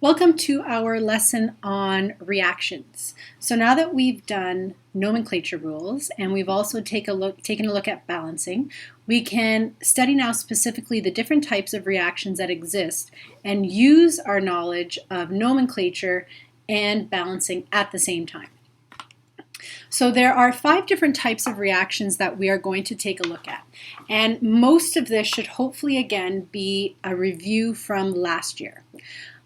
Welcome to our lesson on reactions. So now that we've done nomenclature rules and we've also taken a look at balancing, we can study now specifically the different types of reactions that exist and use our knowledge of nomenclature and balancing at the same time. So there are 5 different types of reactions that we are going to take a look at. And most of this should hopefully again be a review from last year.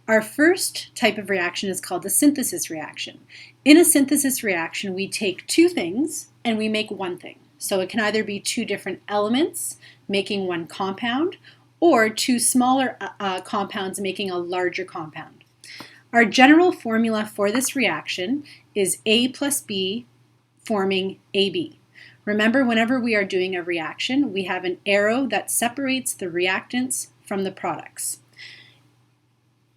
Our first type of reaction is called the synthesis reaction. In a synthesis reaction, we take 2 things and we make one thing. So it can either be 2 different elements making one compound or 2 smaller compounds making a larger compound. Our general formula for this reaction is A plus B forming AB. Remember, whenever we are doing a reaction, we have an arrow that separates the reactants from the products.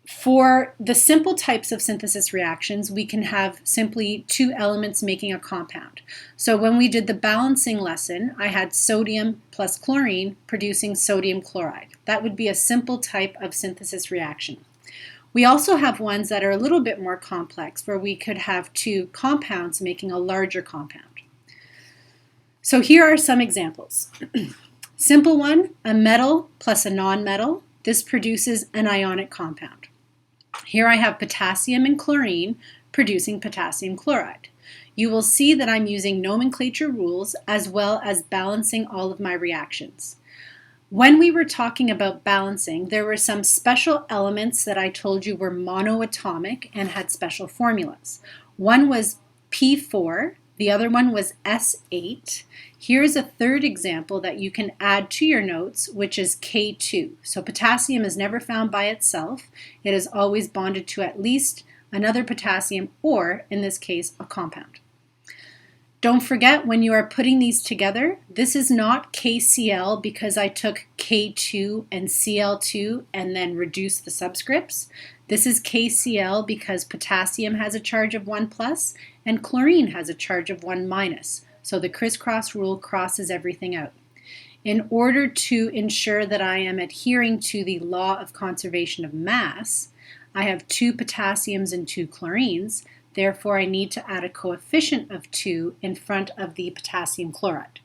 For the simple types of synthesis reactions, we can have simply 2 elements making a compound. So when we did the balancing lesson, I had sodium plus chlorine producing sodium chloride. That would be a simple type of synthesis reaction. We also have ones that are a little bit more complex, where we could have 2 compounds making a larger compound. So here are some examples. Simple one, a metal plus a nonmetal. This produces an ionic compound. Here I have potassium and chlorine producing potassium chloride. You will see that I'm using nomenclature rules as well as balancing all of my reactions. When we were talking about balancing, there were some special elements that I told you were monoatomic and had special formulas. One was P4, the other one was S8. Here's a third example that you can add to your notes, which is K2. So potassium is never found by itself. It is always bonded to at least another potassium, or in this case, a compound. Don't forget, when you are putting these together, this is not KCl because I took K2 and Cl2 and then reduced the subscripts. This is KCl because potassium has a charge of 1 plus and chlorine has a charge of 1 minus. So the crisscross rule crosses everything out. In order to ensure that I am adhering to the law of conservation of mass, I have 2 potassiums and 2 chlorines. Therefore, I need to add a coefficient of 2 in front of the potassium chloride.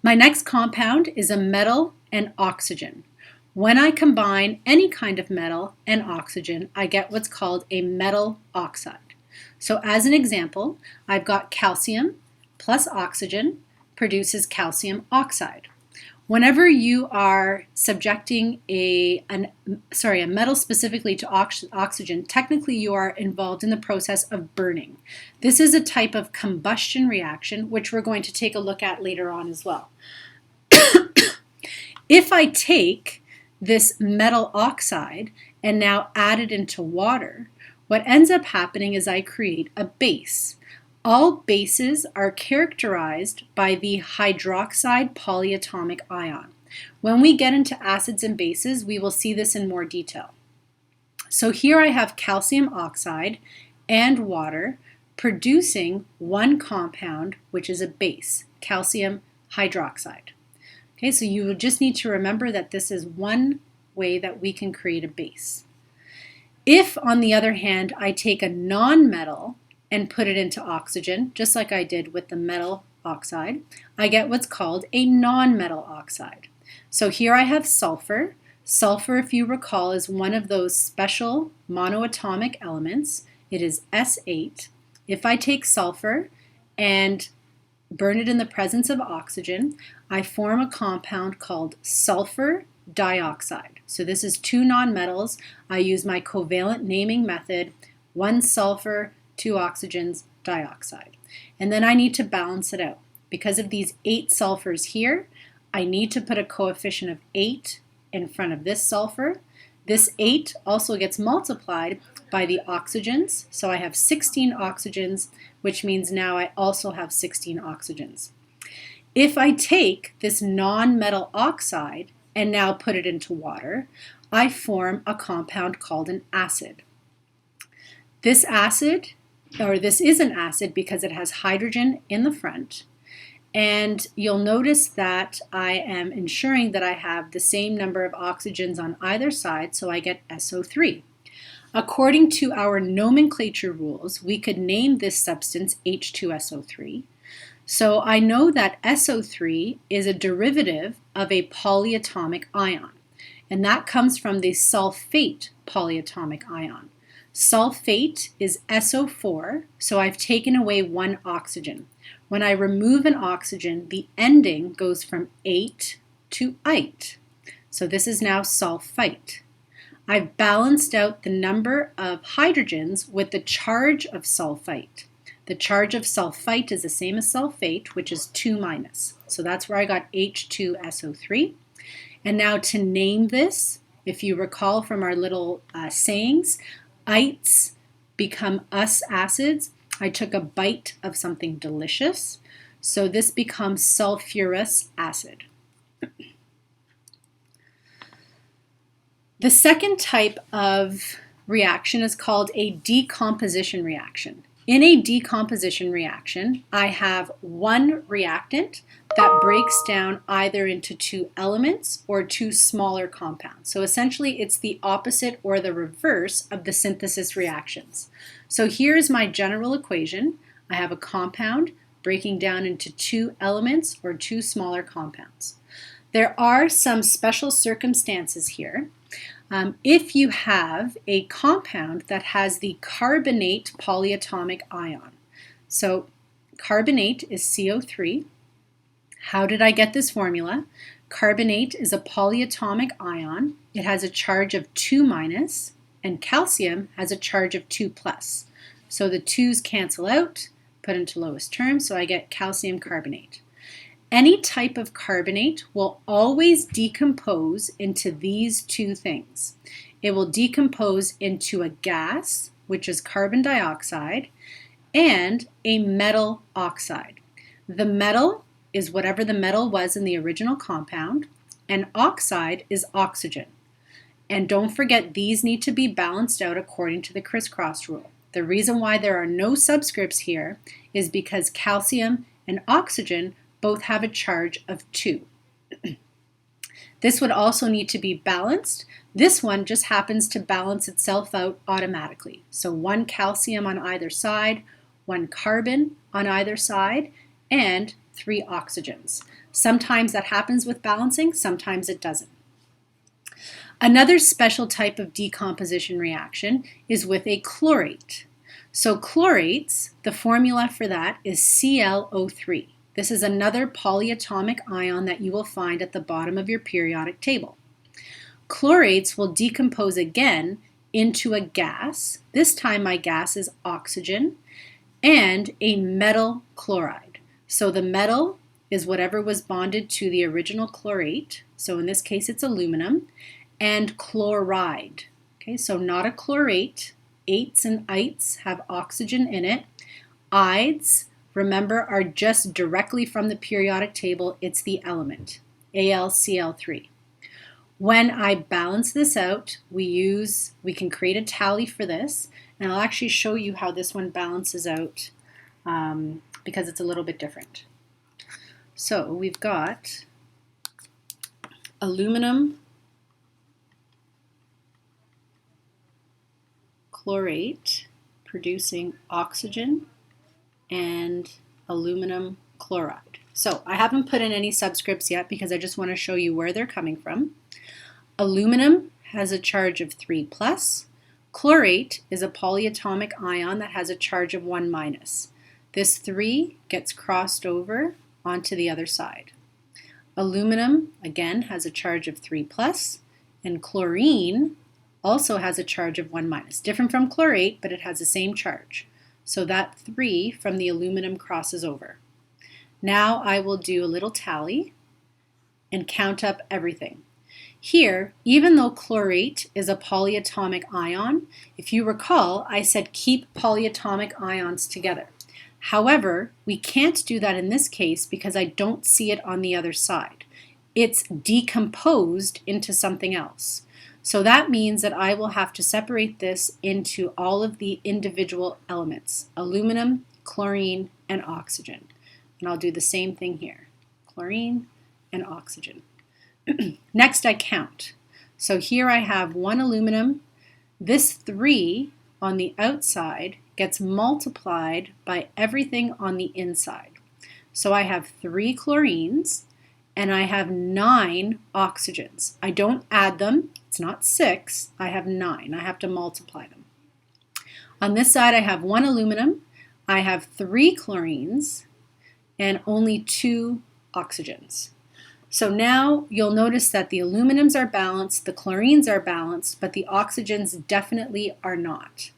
My next compound is a metal and oxygen. When I combine any kind of metal and oxygen, I get what's called a metal oxide. So as an example, I've got calcium plus oxygen produces calcium oxide. Whenever you are subjecting a metal specifically to oxygen, technically you are involved in the process of burning. This is a type of combustion reaction, which we're going to take a look at later on as well. If I take this metal oxide and now add it into water, what ends up happening is I create a base. All bases are characterized by the hydroxide polyatomic ion. When we get into acids and bases, we will see this in more detail. So here I have calcium oxide and water producing one compound, which is a base, calcium hydroxide. Okay, so you would just need to remember that this is one way that we can create a base. If, on the other hand, I take a nonmetal and put it into oxygen, just like I did with the metal oxide, I get what's called a nonmetal oxide. So here I have sulfur. Sulfur, if you recall, is one of those special monoatomic elements. It is S8. If I take sulfur and burn it in the presence of oxygen, I form a compound called sulfur dioxide. So this is 2 nonmetals. I use my covalent naming method, 1 sulfur, 2 oxygens, dioxide. And then I need to balance it out. Because of these 8 sulfurs here, I need to put a coefficient of 8 in front of this sulfur. This 8 also gets multiplied by the oxygens. So I have 16 oxygens, which means now I also have 16 oxygens. If I take this non-metal oxide and now put it into water, I form a compound called an acid. This is an acid because it has hydrogen in the front, And you'll notice that I am ensuring that I have the same number of oxygens on either side, so I get SO3. According to our nomenclature rules, we could name this substance H2SO3. So I know that SO3 is a derivative of a polyatomic ion, and that comes from the sulfate polyatomic ion. Sulfate is SO4, so I've taken away one oxygen. When I remove an oxygen, the ending goes from ate to ite. So this is now sulfite. I've balanced out the number of hydrogens with the charge of sulfite. The charge of sulfite is the same as sulfate, which is 2-. So that's where I got H2SO3. And now to name this, if you recall from our little sayings, ites become us acids. I took a bite of something delicious. So this becomes sulfurous acid. The second type of reaction is called a decomposition reaction. In a decomposition reaction, I have one reactant that breaks down either into two elements or two smaller compounds. So essentially, it's the opposite or the reverse of the synthesis reactions. So here's my general equation. I have a compound breaking down into two elements or two smaller compounds. There are some special circumstances here. If you have a compound that has the carbonate polyatomic ion. So carbonate is CO3. How did I get this formula? Carbonate is a polyatomic ion. It has a charge of 2-, and calcium has a charge of 2+. So the 2's cancel out, put into lowest term, so I get calcium carbonate. Any type of carbonate will always decompose into these two things. It will decompose into a gas, which is carbon dioxide, and a metal oxide. The metal is whatever the metal was in the original compound, and oxide is oxygen. And don't forget, these need to be balanced out according to the crisscross rule. The reason why there are no subscripts here is because calcium and oxygen both have a charge of 2. This would also need to be balanced. This one just happens to balance itself out automatically. So 1 calcium on either side, 1 carbon on either side, and 3 oxygens. Sometimes that happens with balancing, sometimes it doesn't. Another special type of decomposition reaction is with a chlorate. So chlorates, the formula for that is ClO3. This is another polyatomic ion that you will find at the bottom of your periodic table. Chlorates will decompose again into a gas. This time my gas is oxygen and a metal chloride. So the metal is whatever was bonded to the original chlorate. So in this case it's aluminum, and chloride. Okay, so not a chlorate. Ates and ites have oxygen in it. Ides, remember, are just directly from the periodic table. It's the element, AlCl3. When I balance this out, we can create a tally for this, and I'll actually show you how this one balances out because it's a little bit different. So we've got aluminum chlorate producing oxygen and aluminum chloride. So I haven't put in any subscripts yet because I just want to show you where they're coming from. Aluminum has a charge of 3+. Chlorate is a polyatomic ion that has a charge of 1-. This 3 gets crossed over onto the other side. Aluminum, again, has a charge of 3+, and chlorine also has a charge of 1-. Different from chlorate, but it has the same charge. So that 3 from the aluminum crosses over. Now I will do a little tally and count up everything. Here, even though chlorate is a polyatomic ion, if you recall, I said keep polyatomic ions together. However, we can't do that in this case because I don't see it on the other side. It's decomposed into something else. So that means that I will have to separate this into all of the individual elements, aluminum, chlorine, and oxygen. And I'll do the same thing here. Chlorine and oxygen. Next, I count. So here I have 1 aluminum. This 3 on the outside gets multiplied by everything on the inside. So I have 3 chlorines and I have 9 oxygens. I don't add them. It's not 6. I have 9. I have to multiply them. On this side, I have 1 aluminum. I have 3 chlorines and only 2 oxygens. So now you'll notice that the aluminums are balanced, the chlorines are balanced, but the oxygens definitely are not.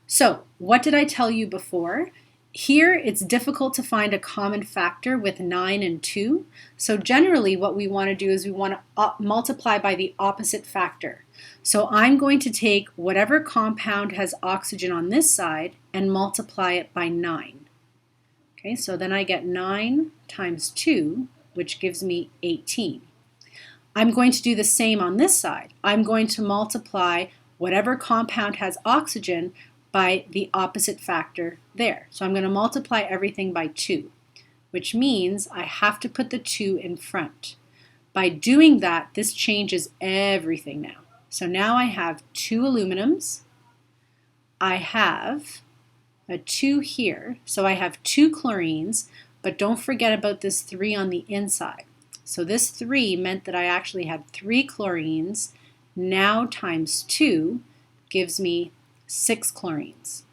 So what did I tell you before? Here it's difficult to find a common factor with 9 and 2. So generally what we want to do is we want to multiply by the opposite factor. So I'm going to take whatever compound has oxygen on this side and multiply it by 9. Okay, so then I get 9 times 2, which gives me 18. I'm going to do the same on this side. I'm going to multiply whatever compound has oxygen by the opposite factor there. So I'm going to multiply everything by 2, which means I have to put the 2 in front. By doing that, this changes everything now. So now I have 2 aluminums. I have a 2 here. So I have 2 chlorines, but don't forget about this 3 on the inside. So this 3 meant that I actually had 3 chlorines. Now times 2 gives me 6 chlorines.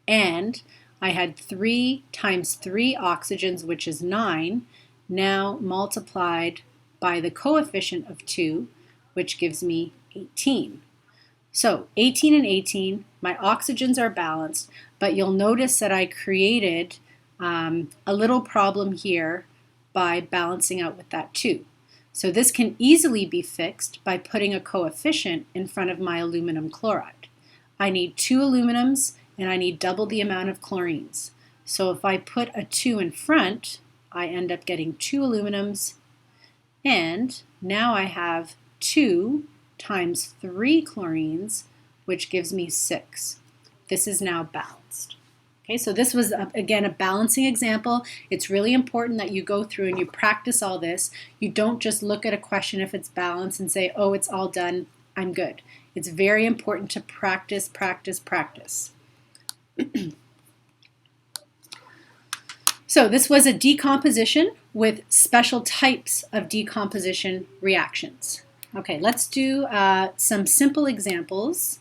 And I had 3 times 3 oxygens, which is 9, now multiplied by the coefficient of 2, which gives me 18. So 18 and 18, my oxygens are balanced, but you'll notice that I created a little problem here by balancing out with that 2. So this can easily be fixed by putting a coefficient in front of my aluminum chloride. I need 2 aluminums and I need double the amount of chlorines. So if I put a 2 in front, I end up getting 2 aluminums, and now I have 2 times 3 chlorines, which gives me 6. This is now balanced. Okay, so this was, again, a balancing example. It's really important that you go through and you practice all this. You don't just look at a question if it's balanced and say, oh, it's all done, I'm good. It's very important to practice, practice, practice. So this was a decomposition with special types of decomposition reactions. Okay, let's do some simple examples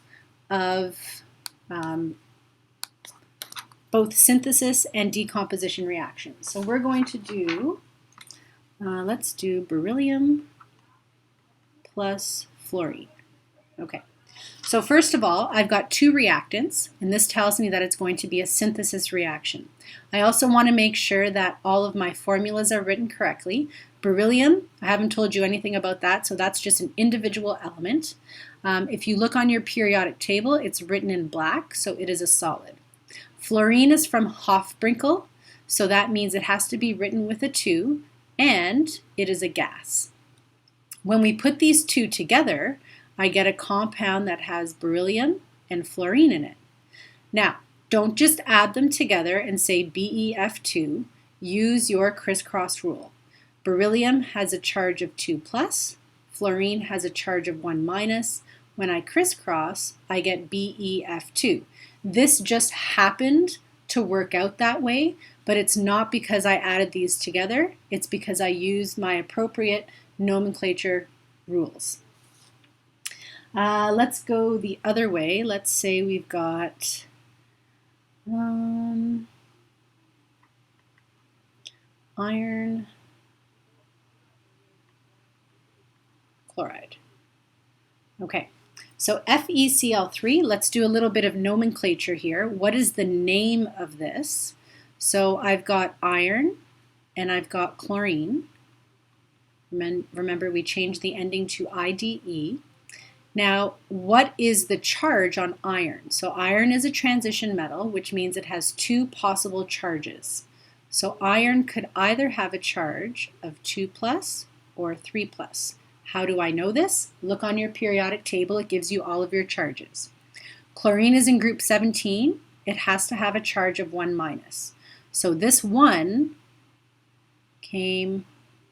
of both synthesis and decomposition reactions. So we're going to do, let's do beryllium plus fluorine. Okay, so first of all, I've got 2 reactants, and this tells me that it's going to be a synthesis reaction. I also want to make sure that all of my formulas are written correctly. Beryllium, I haven't told you anything about that, so that's just an individual element. If you look on your periodic table, it's written in black, so it is a solid. Fluorine is from Hofbrinkel, so that means it has to be written with a 2, and it is a gas. When we put these 2 together, I get a compound that has beryllium and fluorine in it. Now, don't just add them together and say BeF2. Use your crisscross rule. Beryllium has a charge of 2 plus, fluorine has a charge of 1 minus. When I crisscross, I get BeF2. This just happened to work out that way, but it's not because I added these together. It's because I used my appropriate nomenclature rules. Let's go the other way. Let's say we've got iron chloride. Okay, so FeCl3, let's do a little bit of nomenclature here. What is the name of this? So I've got iron and I've got chlorine. Remember, we changed the ending to IDE. Now, what is the charge on iron? So iron is a transition metal, which means it has 2 possible charges. So iron could either have a charge of 2 plus or 3 plus. How do I know this? Look on your periodic table. It gives you all of your charges. Chlorine is in group 17. It has to have a charge of 1 minus. So this 1 came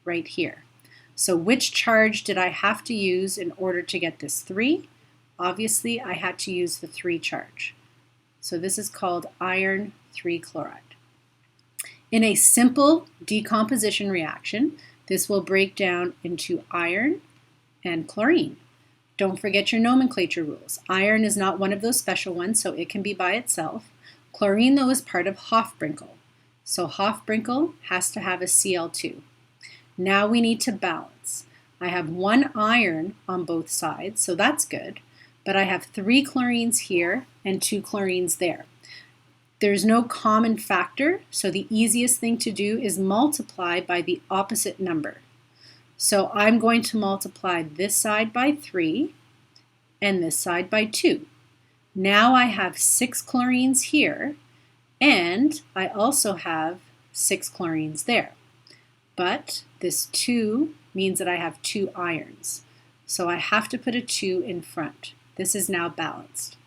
right here. So which charge did I have to use in order to get this 3? Obviously, I had to use the 3 charge. So this is called iron 3 chloride. In a simple decomposition reaction, this will break down into iron and chlorine. Don't forget your nomenclature rules. Iron is not one of those special ones, so it can be by itself. Chlorine, though, is part of Hofbrinkel. So Hofbrinkel has to have a Cl2. Now we need to balance. I have 1 iron on both sides, so that's good. But I have 3 chlorines here and 2 chlorines there. There's no common factor, so the easiest thing to do is multiply by the opposite number. So I'm going to multiply this side by 3 and this side by 2. Now I have 6 chlorines here, and I also have 6 chlorines there. But this 2 means that I have 2 irons. So I have to put a 2 in front. This is now balanced.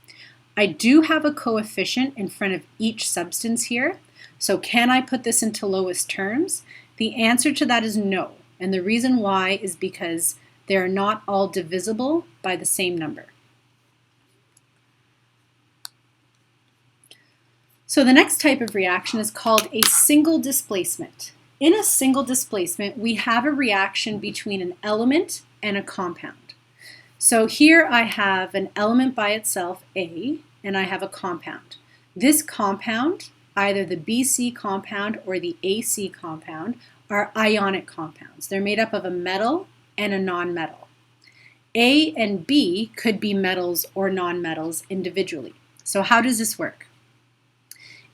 I do have a coefficient in front of each substance here. So can I put this into lowest terms? The answer to that is no. And the reason why is because they are not all divisible by the same number. So the next type of reaction is called a single displacement. In a single displacement, we have a reaction between an element and a compound. So here I have an element by itself, A, and I have a compound. This compound, either the BC compound or the AC compound, are ionic compounds. They're made up of a metal and a nonmetal. A and B could be metals or nonmetals individually. So how does this work?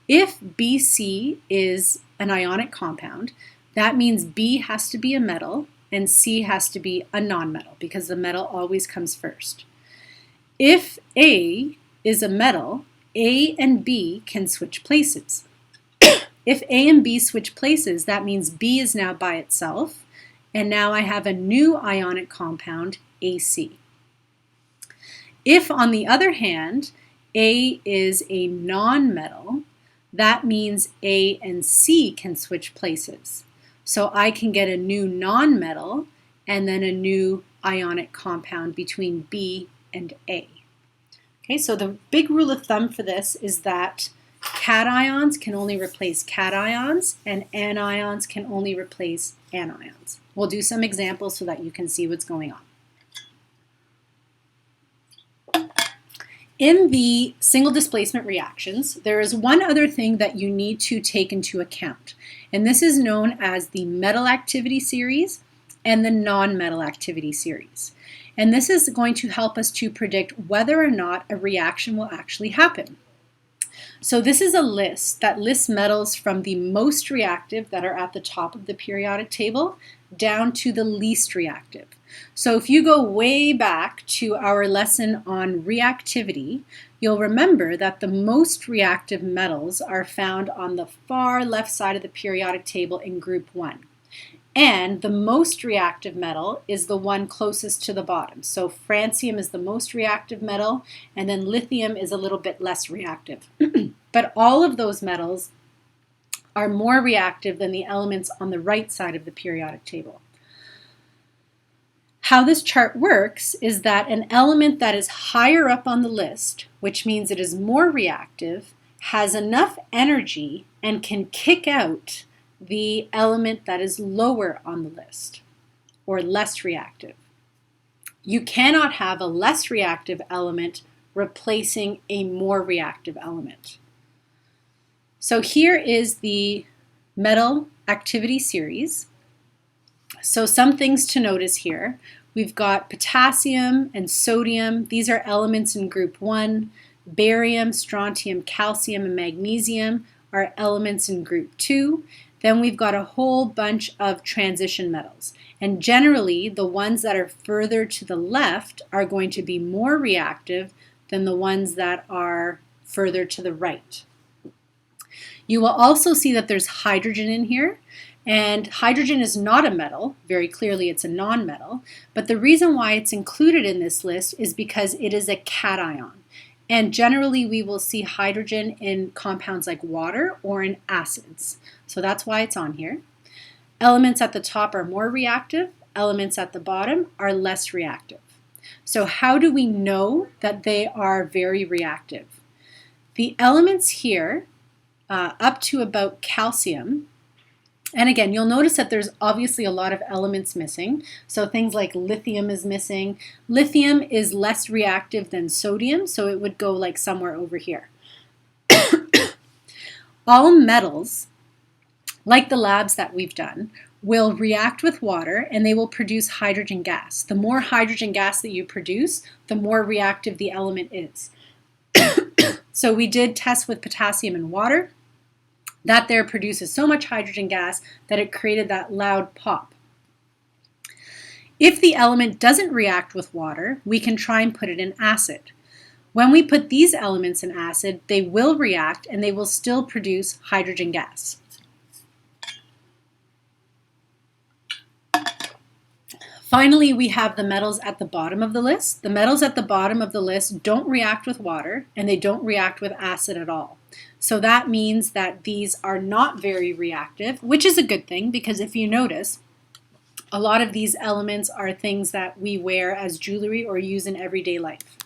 If BC is an ionic compound, that means B has to be a metal and C has to be a nonmetal because the metal always comes first. If A is a metal, A and B can switch places. If A and B switch places, that means B is now by itself, and now I have a new ionic compound, AC. If, on the other hand, A is a nonmetal, that means A and C can switch places. So I can get a new nonmetal and then a new ionic compound between B and A. Okay, so the big rule of thumb for this is that cations can only replace cations and anions can only replace anions. We'll do some examples so that you can see what's going on. In the single displacement reactions, there is one other thing that you need to take into account, and this is known as the metal activity series and the non-metal activity series. And this is going to help us to predict whether or not a reaction will actually happen. So this is a list that lists metals from the most reactive that are at the top of the periodic table down to the least reactive. So if you go way back to our lesson on reactivity, you'll remember that the most reactive metals are found on the far left side of the periodic table in group 1. And the most reactive metal is the one closest to the bottom. So francium is the most reactive metal, and then lithium is a little bit less reactive. But all of those metals are more reactive than the elements on the right side of the periodic table. How this chart works is that an element that is higher up on the list, which means it is more reactive, has enough energy and can kick out the element that is lower on the list or less reactive. You cannot have a less reactive element replacing a more reactive element. So here is the metal activity series. So some things to notice here. We've got potassium and sodium. These are elements in group 1. Barium, strontium, calcium, and magnesium are elements in group 2. Then we've got a whole bunch of transition metals. And generally, the ones that are further to the left are going to be more reactive than the ones that are further to the right. You will also see that there's hydrogen in here. And hydrogen is not a metal. Very clearly, it's a nonmetal. But the reason why it's included in this list is because it is a cation. And generally, we will see hydrogen in compounds like water or in acids. So that's why it's on here. Elements at the top are more reactive, elements at the bottom are less reactive. So how do we know that they are very reactive? The elements here, up to about calcium, and again, you'll notice that there's obviously a lot of elements missing. So things like lithium is missing. Lithium is less reactive than sodium, so it would go like somewhere over here. All metals, like the labs that we've done, will react with water and they will produce hydrogen gas. The more hydrogen gas that you produce, the more reactive the element is. So we did tests with potassium and water. That there produces so much hydrogen gas that it created that loud pop. If the element doesn't react with water, we can try and put it in acid. When we put these elements in acid, they will react and they will still produce hydrogen gas. Finally, we have the metals at the bottom of the list. The metals at the bottom of the list don't react with water and they don't react with acid at all. So that means that these are not very reactive, which is a good thing because if you notice, a lot of these elements are things that we wear as jewelry or use in everyday life.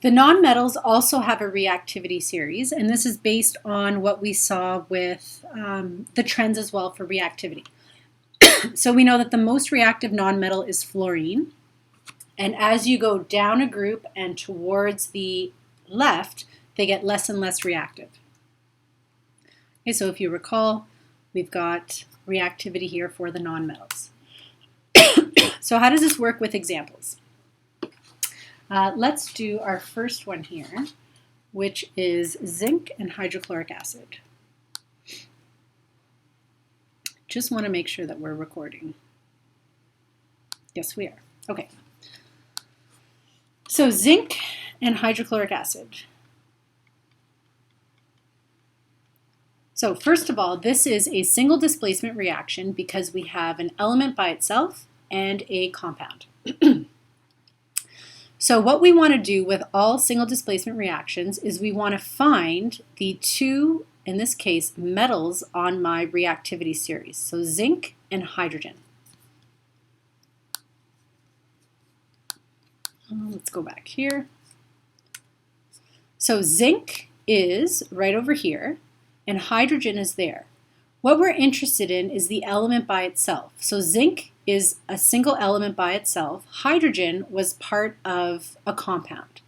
The nonmetals also have a reactivity series, and this is based on what we saw with the trends as well for reactivity. So we know that the most reactive nonmetal is fluorine, and as you go down a group and towards the left, they get less and less reactive. Okay, so if you recall, we've got reactivity here for the nonmetals. So how does this work with examples? Let's do our first one here, which is zinc and hydrochloric acid. Just want to make sure that we're recording. Yes, we are. Okay. So zinc and hydrochloric acid. So first of all, this is a single displacement reaction because we have an element by itself and a compound. So what we want to do with all single displacement reactions is we want to find the two, in this case, metals on my reactivity series. So zinc and hydrogen. Let's go back here. So zinc is right over here and hydrogen is there. What we're interested in is the element by itself. So zinc is a single element by itself. Hydrogen was part of a compound.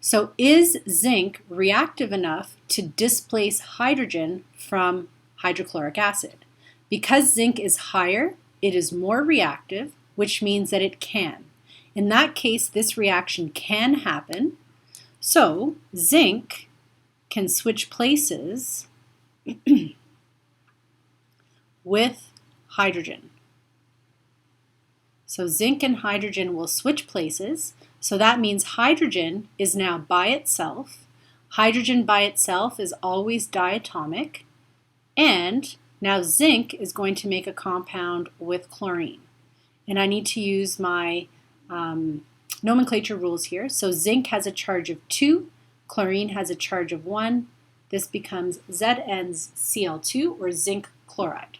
So is zinc reactive enough to displace hydrogen from hydrochloric acid? Because zinc is higher, it is more reactive, which means that it can. In that case, this reaction can happen. So zinc can switch places with hydrogen. So zinc and hydrogen will switch places. So that means hydrogen is now by itself. Hydrogen by itself is always diatomic. And now zinc is going to make a compound with chlorine. And I need to use my nomenclature rules here. So zinc has a charge of 2, chlorine has a charge of 1. This becomes ZnCl2 or zinc chloride.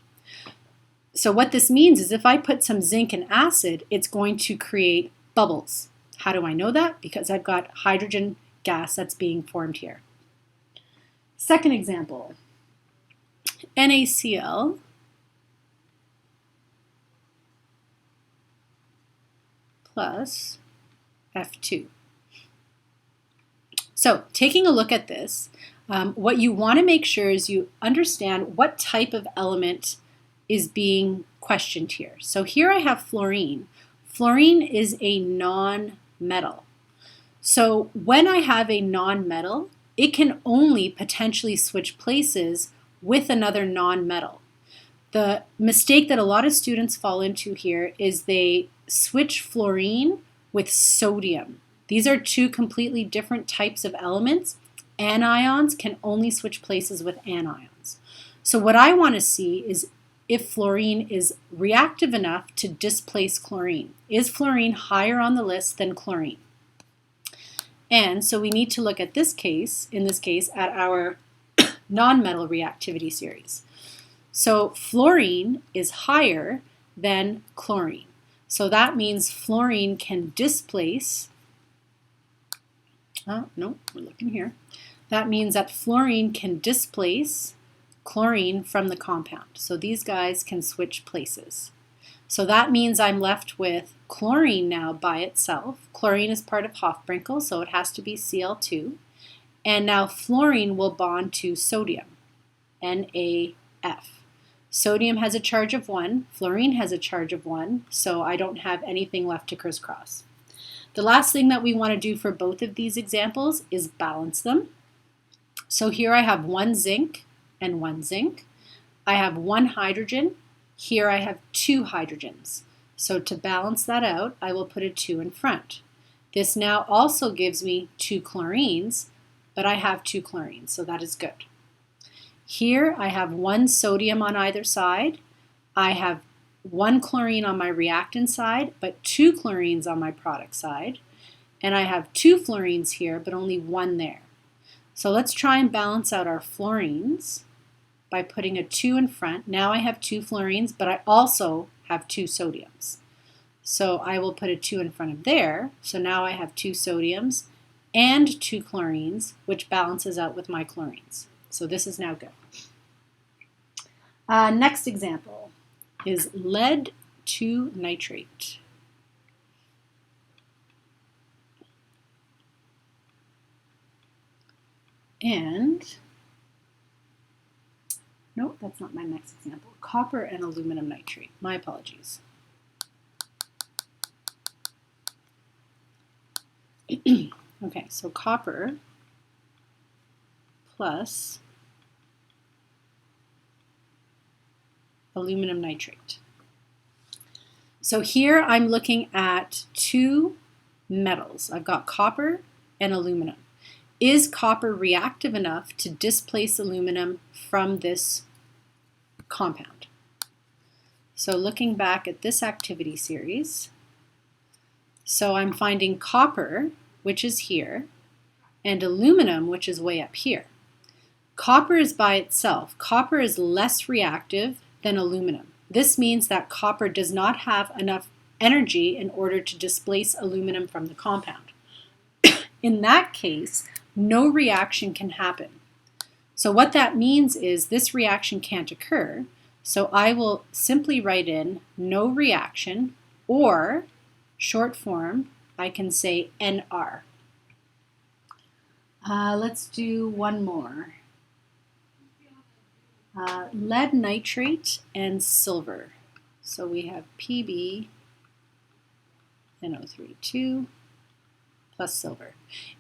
So what this means is if I put some zinc in acid, it's going to create bubbles. How do I know that? Because I've got hydrogen gas that's being formed here. Second example, NaCl plus F2. So taking a look at this, what you want to make sure is you understand what type of element is being questioned here. So here I have fluorine. Fluorine is a non-metal. So when I have a non-metal, it can only potentially switch places with another non-metal. The mistake that a lot of students fall into here is they switch fluorine with sodium. These are two completely different types of elements. Anions can only switch places with anions. So what I want to see is if fluorine is reactive enough to displace chlorine. Is fluorine higher on the list than chlorine? And so we need to look at this case, in this case, at our non-metal reactivity series. So fluorine is higher than chlorine. So that means fluorine can displace, we're looking here. That means that fluorine can displace chlorine from the compound. So these guys can switch places. So that means I'm left with chlorine now by itself. Chlorine is part of Hofbrinkel, so it has to be Cl2. And now fluorine will bond to sodium, NaF. Sodium has a charge of 1, fluorine has a charge of 1, so I don't have anything left to crisscross. The last thing that we want to do for both of these examples is balance them. So here I have 1 zinc and 1 zinc. I have 1 hydrogen. Here I have 2 hydrogens. So to balance that out, I will put a 2 in front. This now also gives me 2 chlorines, but I have 2 chlorines, so that is good. Here I have 1 sodium on either side. I have 1 chlorine on my reactant side, but 2 chlorines on my product side. And I have 2 fluorines here, but only 1 there. So let's try and balance out our fluorines by putting a 2 in front. Now I have 2 fluorines, but I also have 2 sodiums. So I will put a 2 in front of there. So now I have 2 sodiums and 2 chlorines, which balances out with my chlorines. So this is now good. Next example is lead 2 nitrate. And, no, that's not my next example. Copper and aluminum nitrate. My apologies. Okay, so copper plus aluminum nitrate. So here I'm looking at 2 metals. I've got copper and aluminum. Is copper reactive enough to displace aluminum from this compound? So looking back at this activity series, so I'm finding copper, which is here, and aluminum, which is way up here. Copper is by itself. Copper is less reactive than aluminum. This means that copper does not have enough energy in order to displace aluminum from the compound. In that case, no reaction can happen. So what that means is this reaction can't occur. So I will simply write in no reaction, or short form, I can say NR. Let's do one more. Lead nitrate and silver. So we have Pb NO32 plus silver.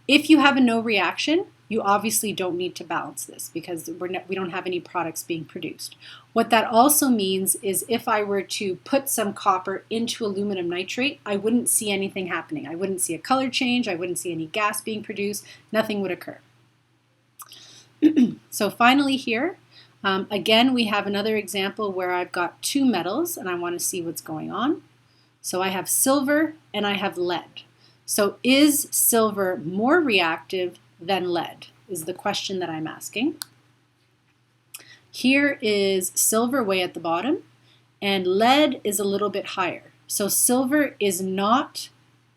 If you have a no reaction, you obviously don't need to balance this because we don't have any products being produced. What that also means is if I were to put some copper into aluminum nitrate, I wouldn't see anything happening. I wouldn't see a color change. I wouldn't see any gas being produced. Nothing would occur. So finally here, again, we have another example where I've got 2 metals and I want to see what's going on. So I have silver and I have lead. So is silver more reactive than lead is the question that I'm asking. Here is silver way at the bottom and lead is a little bit higher. So silver is not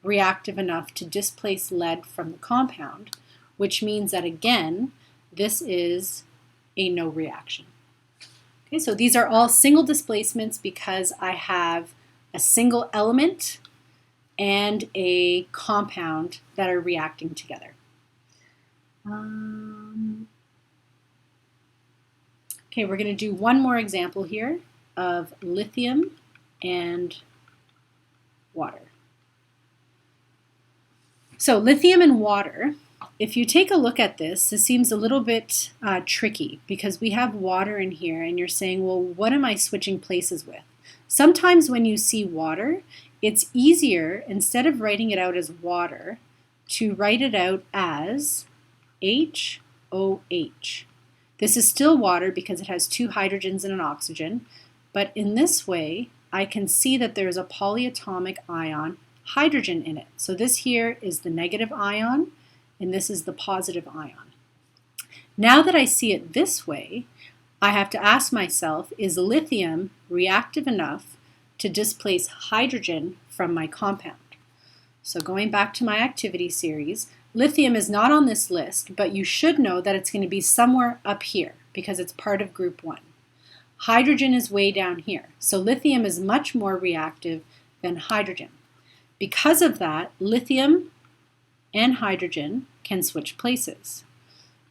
reactive enough to displace lead from the compound, which means that again, this is a no reaction. Okay, so these are all single displacements because I have a single element and a compound that are reacting together. Okay, we're going to do one more example here. of lithium and water. So lithium and water, if you take a look at this, this seems a little bit tricky because we have water in here and you're saying, well, what am I switching places with? Sometimes when you see water, it's easier, instead of writing it out as water, to write it out as HOH. This is still water because it has 2 hydrogens and an oxygen, but in this way, I can see that there's a polyatomic ion hydrogen in it. So this here is the negative ion, and this is the positive ion. Now that I see it this way, I have to ask myself, is lithium reactive enough to displace hydrogen from my compound? So going back to my activity series, lithium is not on this list, but you should know that it's going to be somewhere up here because it's part of group 1. Hydrogen is way down here, so lithium is much more reactive than hydrogen. Because of that, lithium and hydrogen can switch places.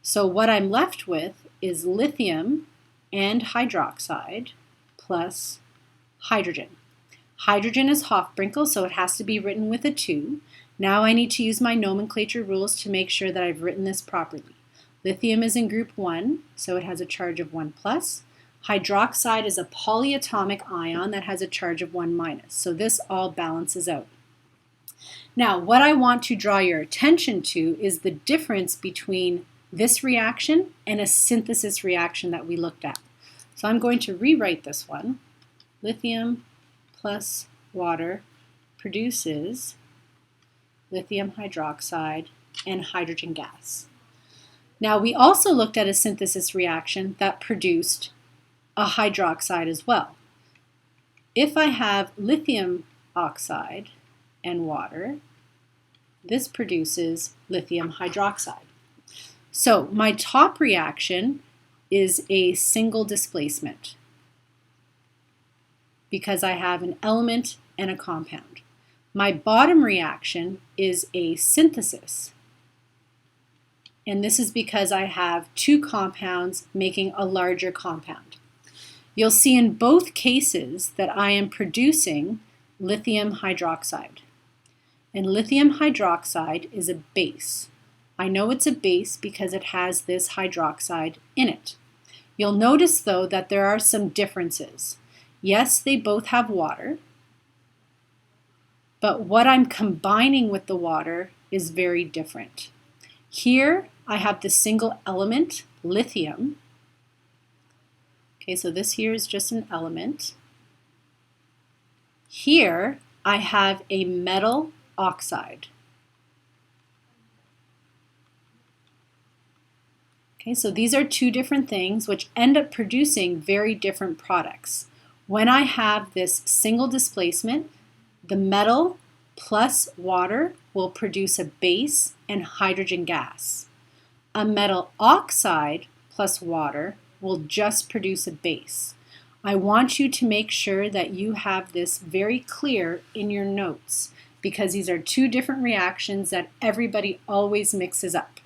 So what I'm left with is lithium and hydroxide plus hydrogen. Hydrogen is Hofbrinkel, so it has to be written with a 2. Now I need to use my nomenclature rules to make sure that I've written this properly. Lithium is in group 1, so it has a charge of 1+. Hydroxide is a polyatomic ion that has a charge of 1-, so this all balances out. Now, what I want to draw your attention to is the difference between this reaction and a synthesis reaction that we looked at. So I'm going to rewrite this one. Lithium plus water produces lithium hydroxide and hydrogen gas. Now, we also looked at a synthesis reaction that produced a hydroxide as well. If I have lithium oxide and water, this produces lithium hydroxide. So my top reaction is a single displacement because I have an element and a compound. My bottom reaction is a synthesis, and this is because I have 2 compounds making a larger compound. You'll see in both cases that I am producing lithium hydroxide. And lithium hydroxide is a base. I know it's a base because it has this hydroxide in it. You'll notice though that there are some differences. Yes, they both have water, but what I'm combining with the water is very different. Here I have the single element, lithium. Okay, so this here is just an element. Here I have a metal oxide. Okay, so these are 2 different things which end up producing very different products. When I have this single displacement, the metal plus water will produce a base and hydrogen gas. A metal oxide plus water will just produce a base. I want you to make sure that you have this very clear in your notes because these are 2 different reactions that everybody always mixes up.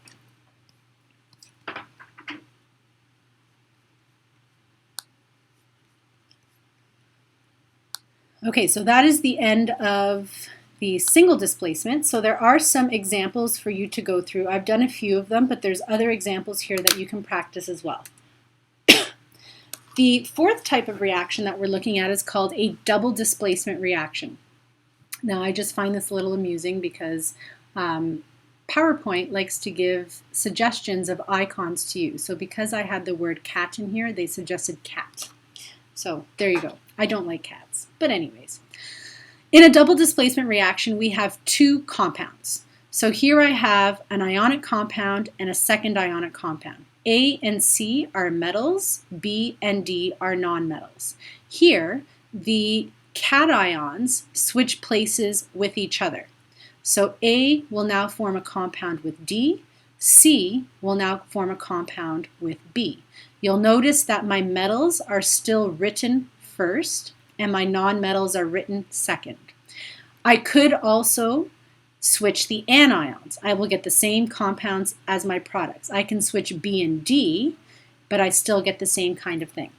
Okay, so that is the end of the single displacement. So there are some examples for you to go through. I've done a few of them, but there's other examples here that you can practice as well. The 4th type of reaction that we're looking at is called a double displacement reaction. Now, I just find this a little amusing because PowerPoint likes to give suggestions of icons to you. So because I had the word cat in here, they suggested cat. So there you go. I don't like cats, but anyways. In a double displacement reaction, we have 2 compounds. So here I have an ionic compound and a second ionic compound. A and C are metals, B and D are nonmetals. Here, the cations switch places with each other. So A will now form a compound with D, C will now form a compound with B. You'll notice that my metals are still written first and my nonmetals are written second. I could also switch the anions. I will get the same compounds as my products. I can switch B and D, but I still get the same kind of thing.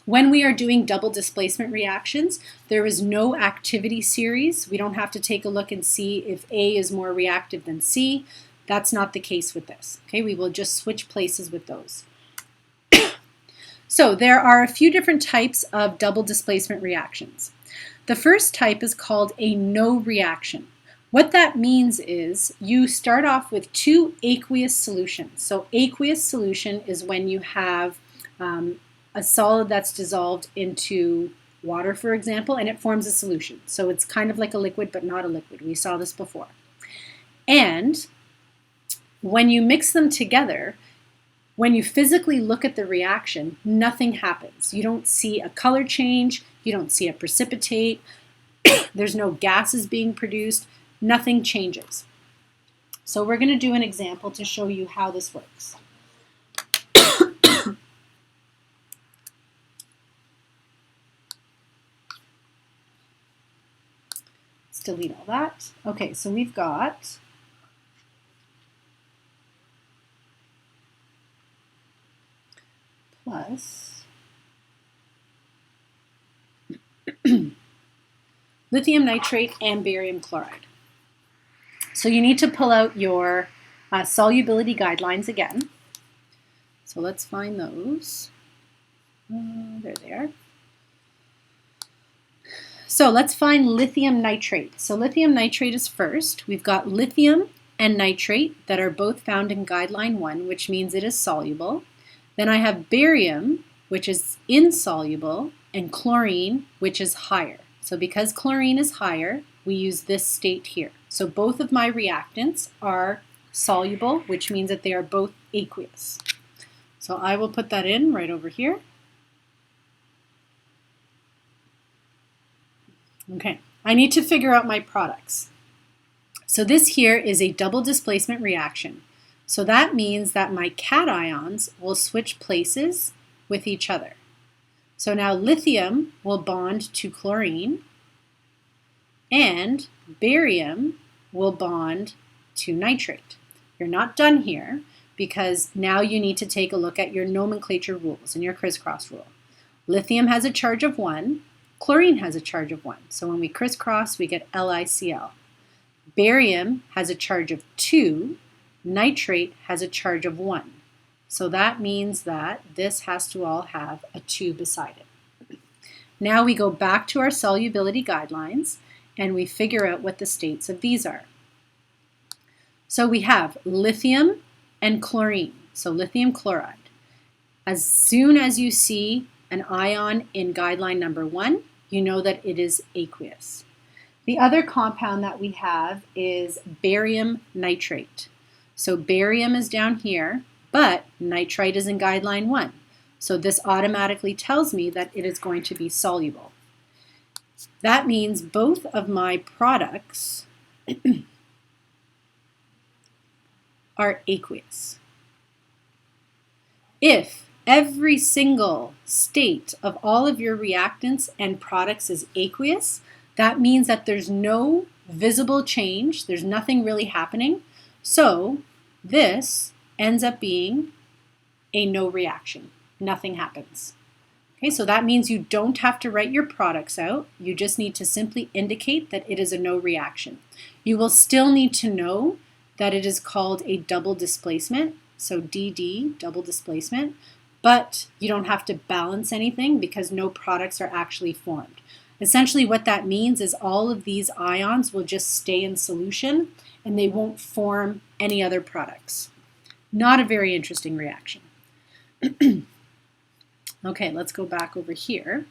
When we are doing double displacement reactions, there is no activity series. We don't have to take a look and see if A is more reactive than C. That's not the case with this. Okay, we will just switch places with those. So there are a few different types of double displacement reactions. The first type is called a no reaction. What that means is you start off with two aqueous solutions. So aqueous solution is when you have a solid that's dissolved into water, for example, and it forms a solution. So it's kind of like a liquid, but not a liquid. We saw this before. And when you mix them together, when you physically look at the reaction, nothing happens. You don't see a color change. You don't see it precipitate. There's no gases being produced. Nothing changes. So we're going to do an example to show you how this works. Let's delete all that. Okay, so we've got plus lithium nitrate and barium chloride. So you need to pull out your solubility guidelines again. So let's find those. There they are. So let's find lithium nitrate. So lithium nitrate is first. We've got lithium and nitrate that are both found in guideline 1, which means it is soluble. Then I have barium, which is insoluble, and chlorine, which is higher. So because chlorine is higher, we use this state here. So both of my reactants are soluble, which means that they are both aqueous. So I will put that in right over here. Okay, I need to figure out my products. So this here is a double displacement reaction. So that means that my cations will switch places with each other. So now lithium will bond to chlorine, and barium will bond to nitrate. You're not done here, because now you need to take a look at your nomenclature rules and your crisscross rule. Lithium has a charge of 1, chlorine has a charge of 1. So when we crisscross, we get LiCl. Barium has a charge of 2, nitrate has a charge of 1. So that means that this has to all have a 2 beside it. Now we go back to our solubility guidelines and we figure out what the states of these are. So we have lithium and chlorine, so lithium chloride. As soon as you see an ion in guideline number 1, you know that it is aqueous. The other compound that we have is barium nitrate. So barium is down here, but nitrite is in guideline 1. So this automatically tells me that it is going to be soluble. That means both of my products are aqueous. If every single state of all of your reactants and products is aqueous, that means that there's no visible change, there's nothing really happening. So this ends up being a no reaction. Nothing happens. Okay, so that means you don't have to write your products out. You just need to simply indicate that it is a no reaction. You will still need to know that it is called a double displacement, so DD, double displacement, but you don't have to balance anything because no products are actually formed. Essentially what that means is all of these ions will just stay in solution and they won't form any other products. Not a very interesting reaction. Okay, let's go back over here.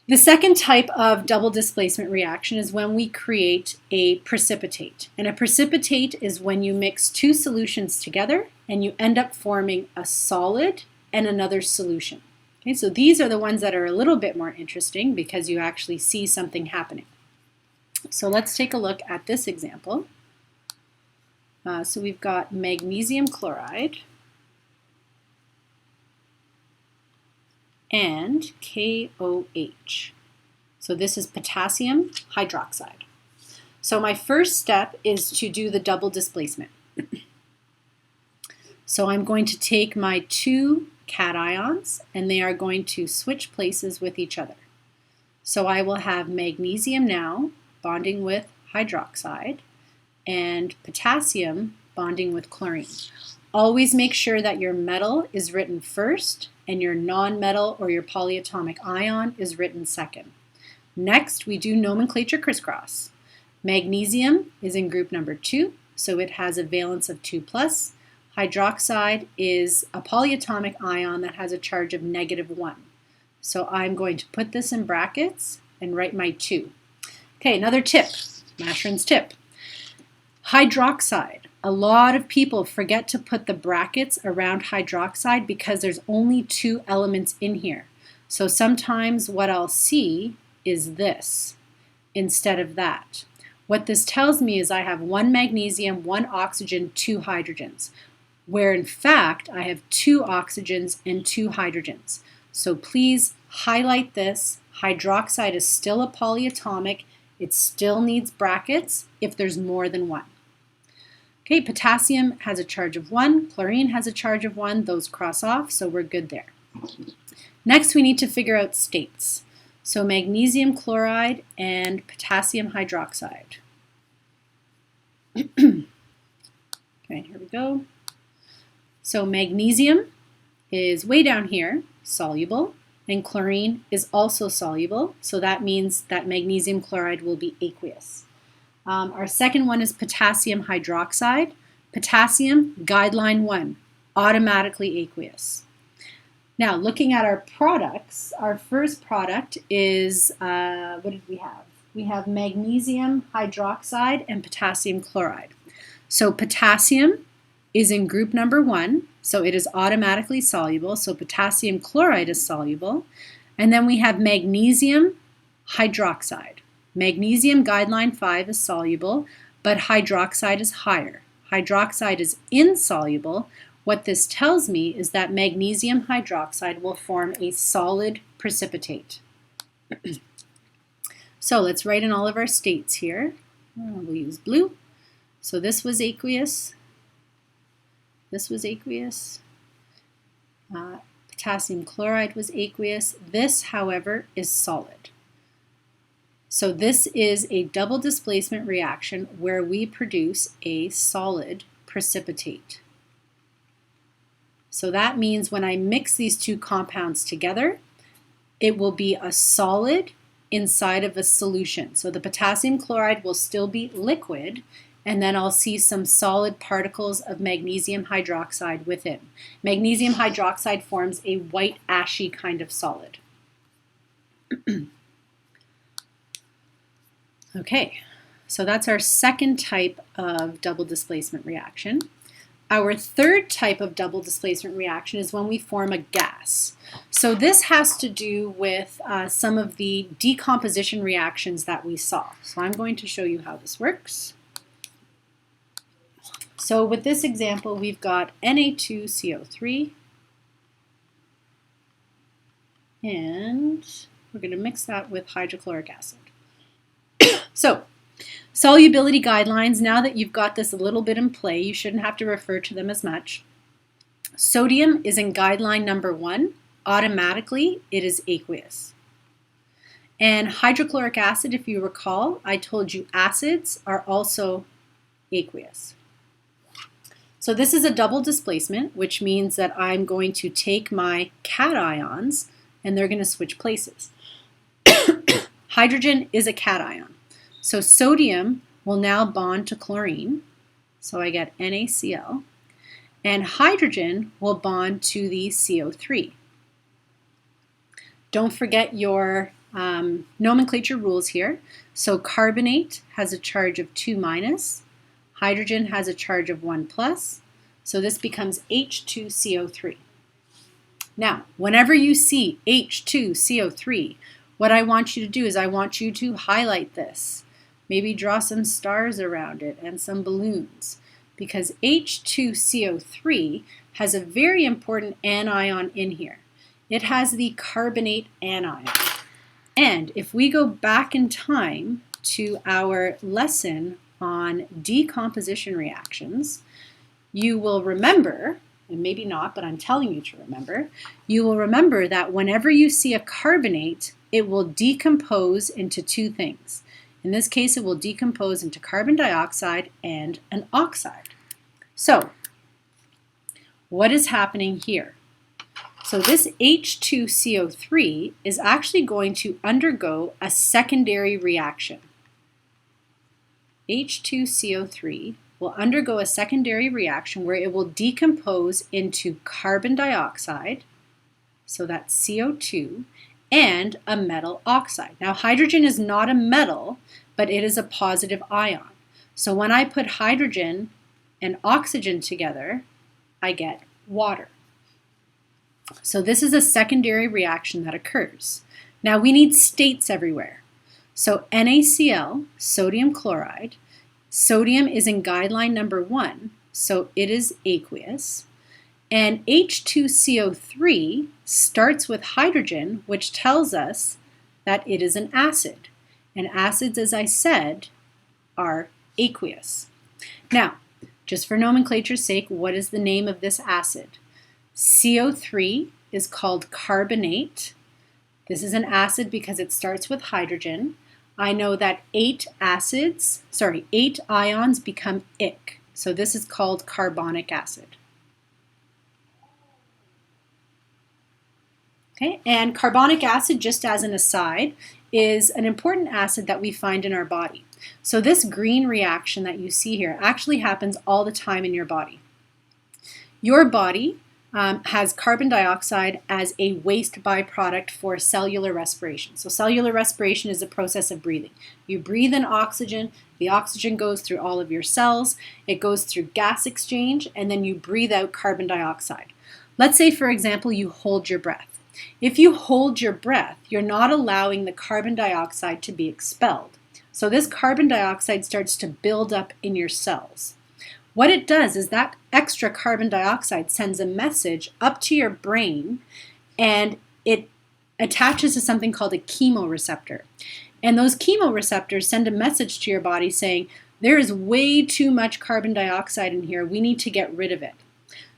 The second type of double displacement reaction is when we create a precipitate. And a precipitate is when you mix two solutions together and you end up forming a solid and another solution. Okay, so these are the ones that are a little bit more interesting because you actually see something happening. So let's take a look at this example. So we've got magnesium chloride and KOH. So this is potassium hydroxide. So my first step is to do the double displacement. So I'm going to take my two cations, and they are going to switch places with each other. So I will have magnesium now bonding with hydroxide and potassium bonding with chlorine. Always make sure that your metal is written first and your non-metal or your polyatomic ion is written second. Next, we do nomenclature crisscross. Magnesium is in group number 2, so it has a valence of 2+. Hydroxide is a polyatomic ion that has a charge of -1. So I'm going to put this in brackets and write my 2. Okay, another tip, Mashran's tip. Hydroxide. A lot of people forget to put the brackets around hydroxide because there's only 2 elements in here. So sometimes what I'll see is this instead of that. What this tells me is I have 1 magnesium, 1 oxygen, 2 hydrogens, where in fact I have 2 oxygens and 2 hydrogens. So please highlight this. Hydroxide is still a polyatomic. It still needs brackets if there's more than 1. Okay, potassium has a charge of 1, chlorine has a charge of 1, those cross off, so we're good there. Next, we need to figure out states. So magnesium chloride and potassium hydroxide. Okay, here we go. So magnesium is way down here, soluble, and chlorine is also soluble, so that means that magnesium chloride will be aqueous. Our second one is potassium hydroxide. Potassium, guideline 1, automatically aqueous. Now, looking at our products, our first product is, what did we have? We have magnesium hydroxide and potassium chloride. So potassium is in group number 1, so it is automatically soluble, so potassium chloride is soluble. And then we have magnesium hydroxide. Magnesium guideline 5 is soluble, but hydroxide is higher. Hydroxide is insoluble. What this tells me is that magnesium hydroxide will form a solid precipitate. So let's write in all of our states here. We'll use blue. So this was aqueous. This was aqueous. Potassium chloride was aqueous. This, however, is solid. So this is a double displacement reaction where we produce a solid precipitate. So that means when I mix these 2 compounds together, it will be a solid inside of a solution. So the potassium chloride will still be liquid, and then I'll see some solid particles of magnesium hydroxide within. Magnesium hydroxide forms a white ashy kind of solid. Okay, so that's our second type of double displacement reaction. Our third type of double displacement reaction is when we form a gas. So this has to do with some of the decomposition reactions that we saw. So I'm going to show you how this works. So with this example, we've got Na2CO3, and we're going to mix that with hydrochloric acid. So, solubility guidelines, now that you've got this a little bit in play, you shouldn't have to refer to them as much. Sodium is in guideline number 1. Automatically, it is aqueous. And hydrochloric acid, if you recall, I told you acids are also aqueous. So this is a double displacement, which means that I'm going to take my cations and they're going to switch places. Hydrogen is a cation. So sodium will now bond to chlorine, so I get NaCl, and hydrogen will bond to the CO3. Don't forget your nomenclature rules here. So carbonate has a charge of 2-, hydrogen has a charge of 1+, so this becomes H2CO3. Now, whenever you see H2CO3, what I want you to do is I want you to highlight this. Maybe draw some stars around it and some balloons, because H2CO3 has a very important anion in here. It has the carbonate anion. And if we go back in time to our lesson on decomposition reactions, you will remember and maybe not, but I'm telling you to remember, you will remember that whenever you see a carbonate, it will decompose into two things. In this case, it will decompose into carbon dioxide and an oxide. So, what is happening here? So this H2CO3 is actually going to undergo a secondary reaction. H2CO3 will undergo a secondary reaction where it will decompose into carbon dioxide, so that's CO2, and a metal oxide. Now, hydrogen is not a metal, but it is a positive ion. So when I put hydrogen and oxygen together, I get water. So this is a secondary reaction that occurs. Now we need states everywhere. So NaCl, sodium chloride, sodium is in guideline number 1, so it is aqueous. And H2CO3 starts with hydrogen, which tells us that it is an acid. And acids, as I said, are aqueous. Now, just for nomenclature's sake, what is the name of this acid? CO3 is called carbonate. This is an acid because it starts with hydrogen. I know that 8 ions become ic. So this is called carbonic acid. Okay, and carbonic acid, just as an aside, is an important acid that we find in our body. So this green reaction that you see here actually happens all the time in your body. Your body has carbon dioxide as a waste byproduct for cellular respiration. So cellular respiration is the process of breathing. You breathe in oxygen, the oxygen goes through all of your cells, it goes through gas exchange, and then you breathe out carbon dioxide. Let's say, for example, you hold your breath. If you hold your breath, you're not allowing the carbon dioxide to be expelled. So this carbon dioxide starts to build up in your cells. What it does is that extra carbon dioxide sends a message up to your brain, and it attaches to something called a chemoreceptor. And those chemoreceptors send a message to your body saying, there is way too much carbon dioxide in here, we need to get rid of it.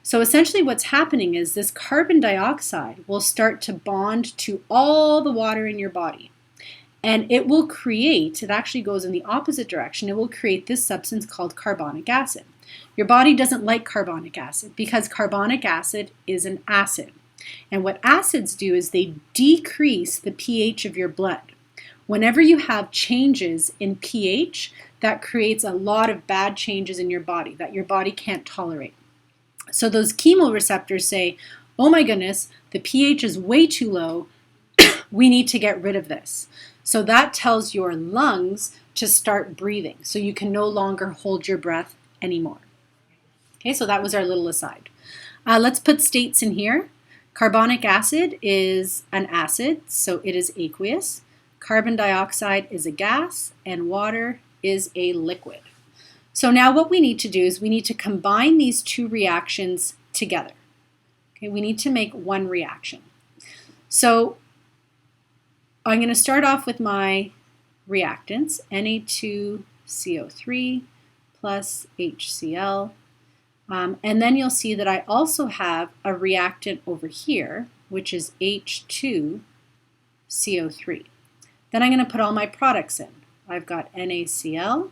So essentially what's happening is this carbon dioxide will start to bond to all the water in your body. And it will create, it actually goes in the opposite direction, it will create this substance called carbonic acid. Your body doesn't like carbonic acid because carbonic acid is an acid. And what acids do is they decrease the pH of your blood. Whenever you have changes in pH, that creates a lot of bad changes in your body that your body can't tolerate. So those chemoreceptors say, oh my goodness, the pH is way too low, we need to get rid of this. So that tells your lungs to start breathing, so you can no longer hold your breath anymore. Okay, so that was our little aside. Let's put states in here. Carbonic acid is an acid, so it is aqueous. Carbon dioxide is a gas, and water is a liquid. So now what we need to do is we need to combine these two reactions together. Okay, we need to make one reaction. So I'm going to start off with my reactants, Na2CO3 plus HCl. And then you'll see that I also have a reactant over here, which is H2CO3. Then I'm going to put all my products in. I've got NaCl,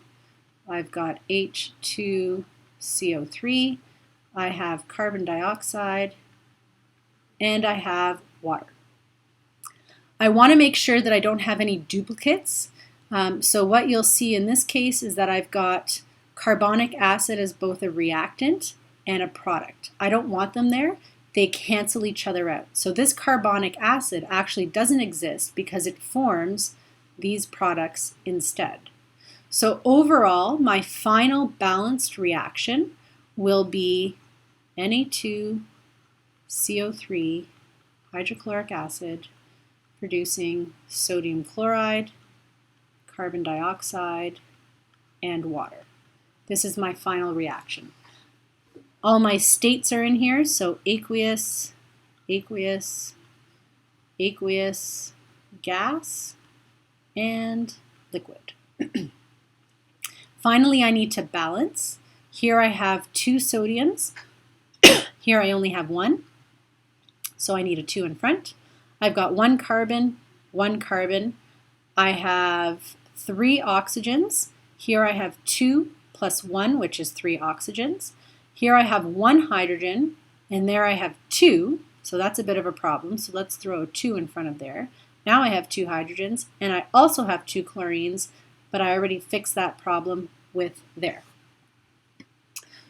I've got H2CO3, I have carbon dioxide, and I have water. I want to make sure that I don't have any duplicates. So what you'll see in this case is that I've got carbonic acid as both a reactant and a product. I don't want them there. They cancel each other out. So this carbonic acid actually doesn't exist because it forms these products instead. So overall, my final balanced reaction will be Na2CO3 hydrochloric acid producing sodium chloride, carbon dioxide, and water. This is my final reaction. All my states are in here, so aqueous, aqueous, aqueous, gas, and liquid. Finally, I need to balance. Here I have 2 sodiums. Here I only have 1, so I need a 2 in front. I've got 1 carbon, 1 carbon. I have 3 oxygens. Here I have 2 plus 1, which is 3 oxygens. Here I have 1 hydrogen, and there I have 2, so that's a bit of a problem. So let's throw a 2 in front of there. Now I have 2 hydrogens, and I also have 2 chlorines, but I already fixed that problem with there.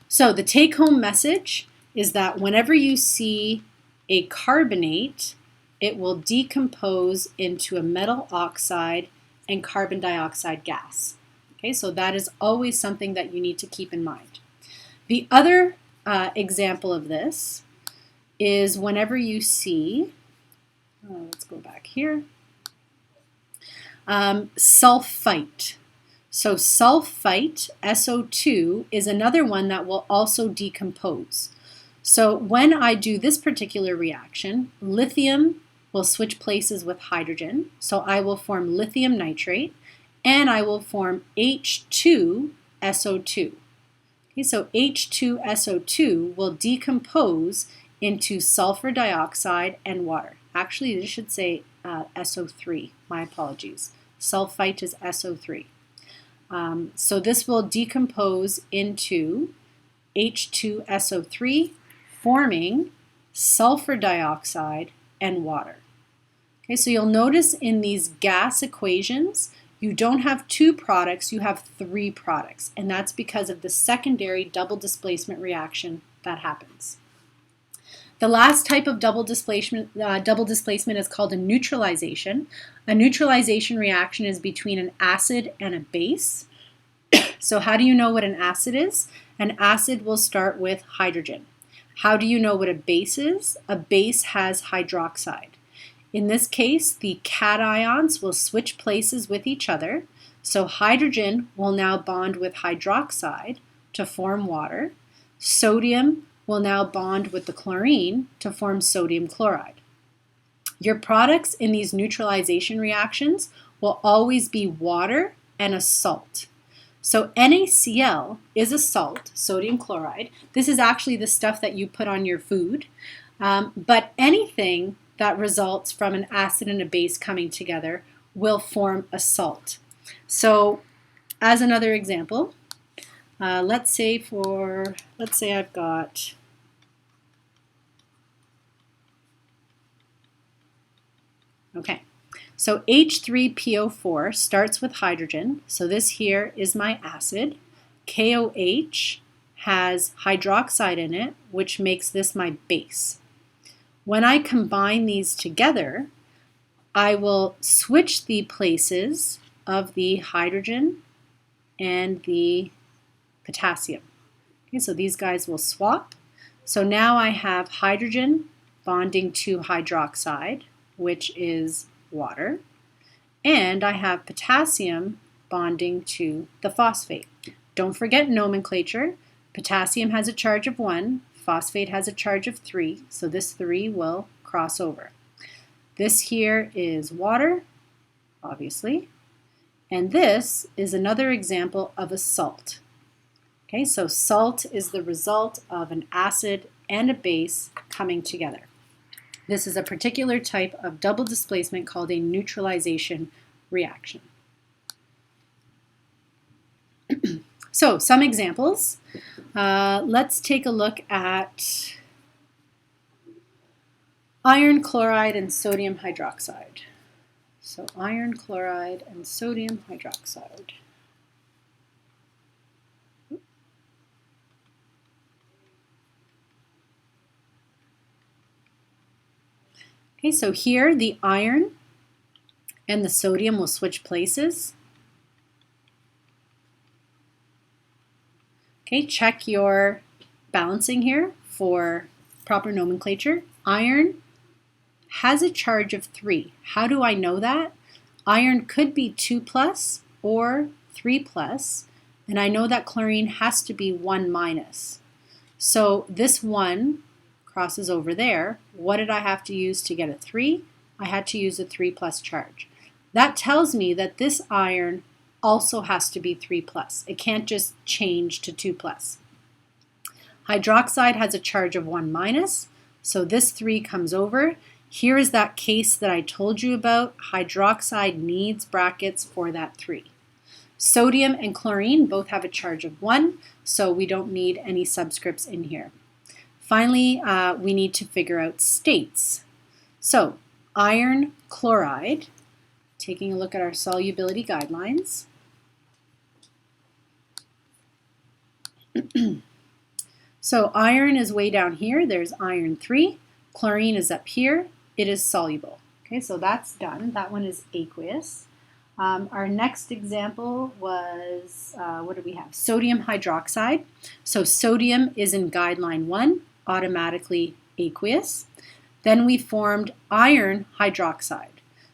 So the take-home message is that whenever you see a carbonate, it will decompose into a metal oxide and carbon dioxide gas. Okay, so that is always something that you need to keep in mind. The other example of this is whenever you see, let's go back here, sulfite. So sulfite, SO2, is another one that will also decompose. So when I do this particular reaction, lithium will switch places with hydrogen. So I will form lithium nitrate, and I will form H2SO2. Okay, so H2SO2 will decompose into sulfur dioxide and water. Actually, this should say SO3. My apologies. Sulfite is SO3. So this will decompose into H2SO3, forming sulfur dioxide and water. Okay, so you'll notice in these gas equations, you don't have 2 products, you have 3 products, and that's because of the secondary double displacement reaction that happens. The last type of double displacement is called a neutralization. A neutralization reaction is between an acid and a base. So how do you know what an acid is? An acid will start with hydrogen. How do you know what a base is? A base has hydroxide. In this case, the cations will switch places with each other. So hydrogen will now bond with hydroxide to form water. Sodium will now bond with the chlorine to form sodium chloride. Your products in these neutralization reactions will always be water and a salt. So NaCl is a salt, sodium chloride. This is actually the stuff that you put on your food. But anything that results from an acid and a base coming together will form a salt. So as another example, let's say I've got so H3PO4 starts with hydrogen. So this here is my acid. KOH has hydroxide in it, which makes this my base. When I combine these together, I will switch the places of the hydrogen and the potassium. Okay, so these guys will swap. So now I have hydrogen bonding to hydroxide, which is water, and I have potassium bonding to the phosphate. Don't forget nomenclature. Potassium has a charge of 1, phosphate has a charge of 3, so this 3 will cross over. This here is water, obviously, and this is another example of a salt. Okay, so salt is the result of an acid and a base coming together. This is a particular type of double displacement called a neutralization reaction. So some examples. Let's take a look at iron chloride and sodium hydroxide. So iron chloride and sodium hydroxide. Okay, so here the iron and the sodium will switch places. Okay, check your balancing here for proper nomenclature. Iron has a charge of 3. How do I know that? Iron could be 2 plus or 3 plus, and I know that chlorine has to be 1 minus. So this 1 crosses over there. What did I have to use to get a 3? I had to use a 3 plus charge. That tells me that this iron also has to be 3 plus. It can't just change to 2 plus. Hydroxide has a charge of 1 minus, so this 3 comes over. Here is that case that I told you about. Hydroxide needs brackets for that 3. Sodium and chlorine both have a charge of 1, so we don't need any subscripts in here. Finally, we need to figure out states. So, iron chloride, taking a look at our solubility guidelines. So iron is way down here. There's iron 3. Chlorine is up here. It is soluble. Okay, so that's done. That one is aqueous. Our next example was, what do we have? Sodium hydroxide. So sodium is in guideline 1, automatically aqueous. Then we formed iron hydroxide.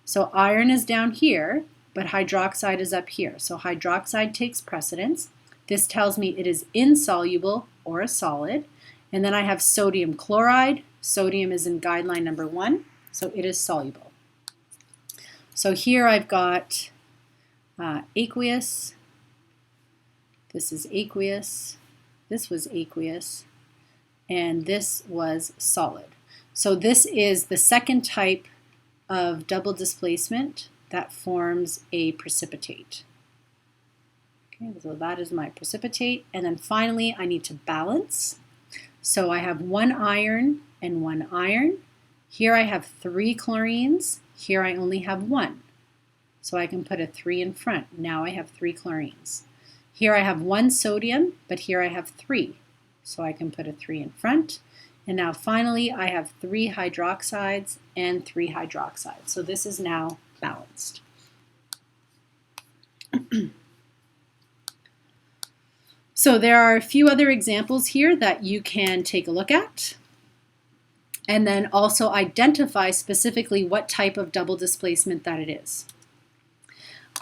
So iron is down here, but hydroxide is up here. So hydroxide takes precedence. This tells me it is insoluble or a solid. And then I have sodium chloride. Sodium is in guideline number 1, so it is soluble. So here I've got aqueous. This is aqueous. This was aqueous. And this was solid. So this is the second type of double displacement that forms a precipitate. Okay, so that is my precipitate. And then finally, I need to balance. So I have 1 iron and 1 iron. Here I have 3 chlorines. Here I only have 1. So I can put a 3 in front. Now I have 3 chlorines. Here I have 1 sodium, but here I have 3. So I can put a 3 in front. And now finally, I have 3 hydroxides and 3 hydroxides. So this is now balanced. So there are a few other examples here that you can take a look at, and then also identify specifically what type of double displacement that it is.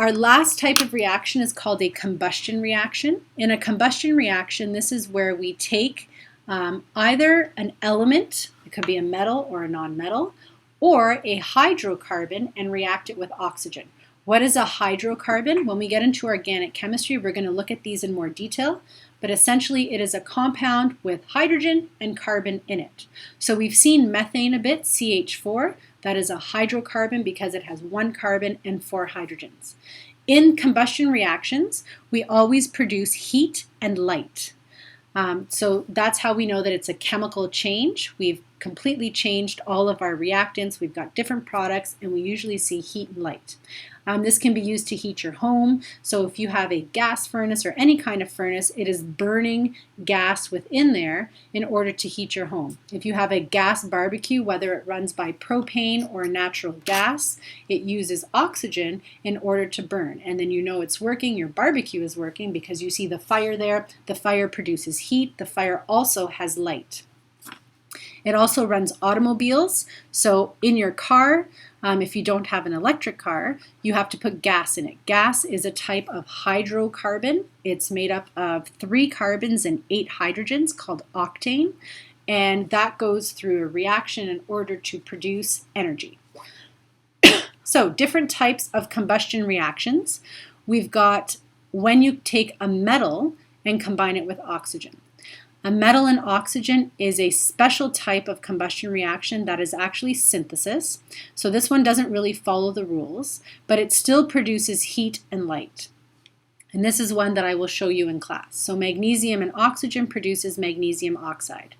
Our last type of reaction is called a combustion reaction. In a combustion reaction, this is where we take either an element, it could be a metal or a non-metal, or a hydrocarbon and react it with oxygen. What is a hydrocarbon? When we get into organic chemistry, we're going to look at these in more detail, but essentially it is a compound with hydrogen and carbon in it. So we've seen methane a bit, CH4. That is a hydrocarbon because it has 1 carbon and 4 hydrogens. In combustion reactions, we always produce heat and light. So that's how we know that it's a chemical change. We've completely changed all of our reactants. We've got different products, and we usually see heat and light. This can be used to heat your home. So if you have a gas furnace or any kind of furnace, it is burning gas within there in order to heat your home. If you have a gas barbecue, whether it runs by propane or natural gas, it uses oxygen in order to burn. And then you know it's working, your barbecue is working because you see the fire there. The fire produces heat. The fire also has light. It also runs automobiles. So in your car, if you don't have an electric car, you have to put gas in it. Gas is a type of hydrocarbon. It's made up of 3 carbons and 8 hydrogens called octane. And that goes through a reaction in order to produce energy. So different types of combustion reactions. We've got when you take a metal and combine it with oxygen. A metal and oxygen is a special type of combustion reaction that is actually synthesis. So this one doesn't really follow the rules, but it still produces heat and light. And this is one that I will show you in class. So magnesium and oxygen produces magnesium oxide.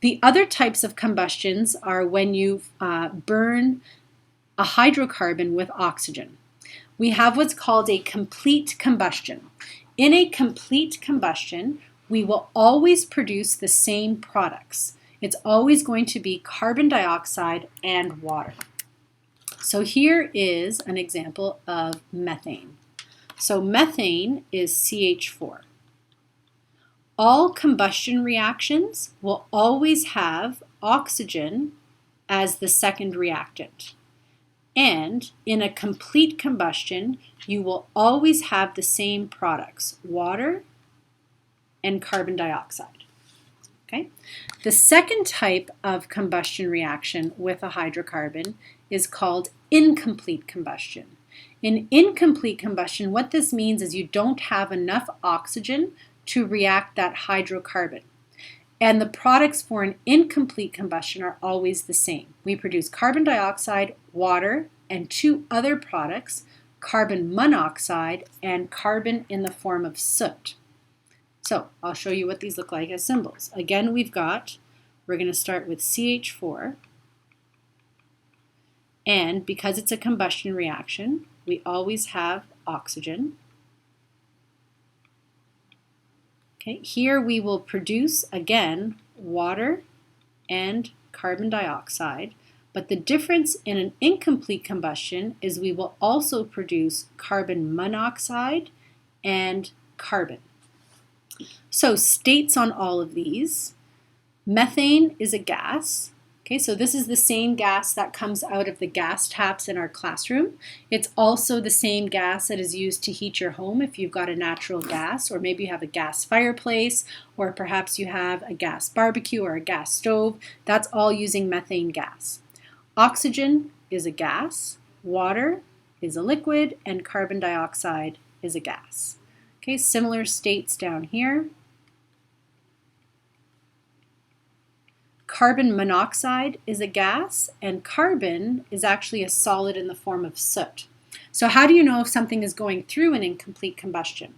The other types of combustions are when you burn a hydrocarbon with oxygen. We have what's called a complete combustion. In a complete combustion, we will always produce the same products. It's always going to be carbon dioxide and water. So here is an example of methane. So methane is CH4. All combustion reactions will always have oxygen as the second reactant. And in a complete combustion, you will always have the same products, water and carbon dioxide. Okay? The second type of combustion reaction with a hydrocarbon is called incomplete combustion. In incomplete combustion, what this means is you don't have enough oxygen to react that hydrocarbon. And the products for an incomplete combustion are always the same. We produce carbon dioxide, water, and two other products, carbon monoxide and carbon in the form of soot. So I'll show you what these look like as symbols. Again, we're going to start with CH4. And because it's a combustion reaction, we always have oxygen. Okay, here we will produce, again, water and carbon dioxide. But the difference in an incomplete combustion is we will also produce carbon monoxide and carbon. So states on all of these. Methane is a gas. Okay, so this is the same gas that comes out of the gas taps in our classroom. It's also the same gas that is used to heat your home if you've got a natural gas, or maybe you have a gas fireplace, or perhaps you have a gas barbecue or a gas stove. That's all using methane gas. Oxygen is a gas, water is a liquid, and carbon dioxide is a gas. Okay, similar states down here. Carbon monoxide is a gas, and carbon is actually a solid in the form of soot. So how do you know if something is going through an incomplete combustion?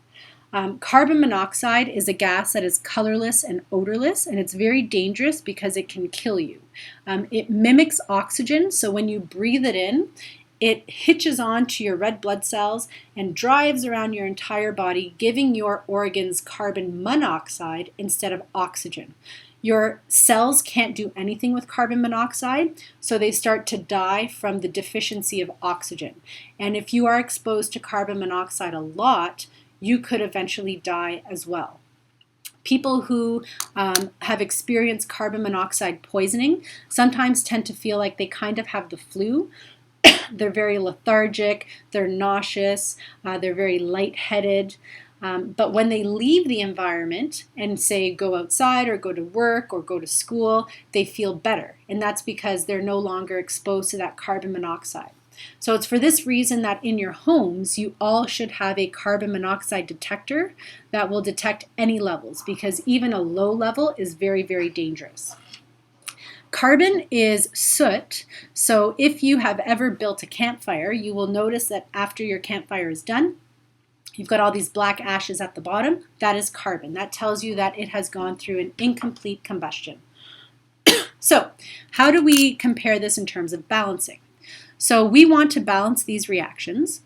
Carbon monoxide is a gas that is colorless and odorless, and it's very dangerous because it can kill you. It mimics oxygen, so when you breathe it in, it hitches on to your red blood cells and drives around your entire body, giving your organs carbon monoxide instead of oxygen. Your cells can't do anything with carbon monoxide, so they start to die from the deficiency of oxygen. And if you are exposed to carbon monoxide a lot, you could eventually die as well. People who have experienced carbon monoxide poisoning sometimes tend to feel like they kind of have the flu. They're very lethargic, they're nauseous, they're very lightheaded. But when they leave the environment and say go outside or go to work or go to school, they feel better. And that's because they're no longer exposed to that carbon monoxide. So it's for this reason that in your homes, you all should have a carbon monoxide detector that will detect any levels, because even a low level is very, very dangerous. Carbon is soot, so if you have ever built a campfire, you will notice that after your campfire is done, you've got all these black ashes at the bottom. That is carbon. That tells you that it has gone through an incomplete combustion. So how do we compare this in terms of balancing? So we want to balance these reactions.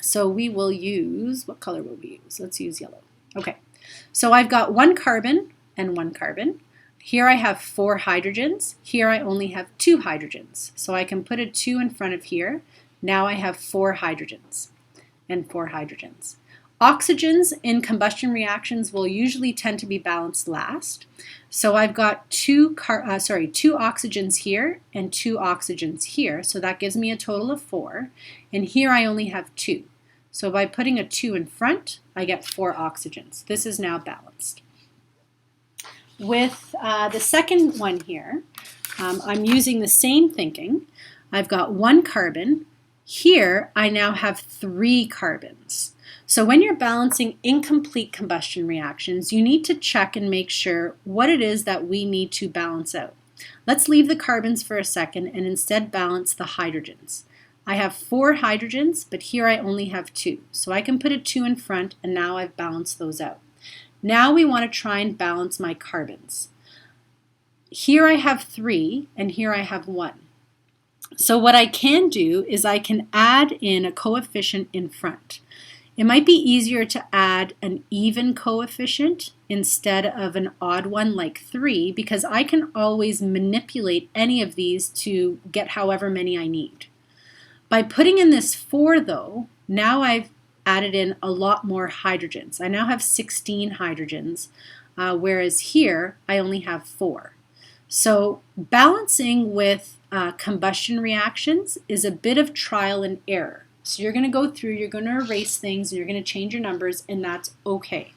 So we will use, what color will we use? Let's use yellow. Okay, so I've got one carbon and one carbon. Here I have 4 hydrogens. Here I only have 2 hydrogens. So I can put a 2 in front of here. Now I have 4 hydrogens and 4 hydrogens. Oxygens in combustion reactions will usually tend to be balanced last. So I've got 2 oxygens here and 2 oxygens here. So that gives me a total of 4. And here I only have 2. So by putting a 2 in front, I get 4 oxygens. This is now balanced. With the second one here, I'm using the same thinking. I've got 1 carbon. Here, I now have 3 carbons. So when you're balancing incomplete combustion reactions, you need to check and make sure what it is that we need to balance out. Let's leave the carbons for a second and instead balance the hydrogens. I have 4 hydrogens, but here I only have 2. So I can put a 2 in front, and now I've balanced those out. Now we want to try and balance my carbons. Here I have 3, and here I have 1. So what I can do is I can add in a coefficient in front. It might be easier to add an even coefficient instead of an odd one like 3, because I can always manipulate any of these to get however many I need. By putting in this 4 though, now I've added in a lot more hydrogens. I now have 16 hydrogens, whereas here I only have 4. So balancing with combustion reactions is a bit of trial and error. So you're going to go through, you're going to erase things, and you're going to change your numbers, and that's okay.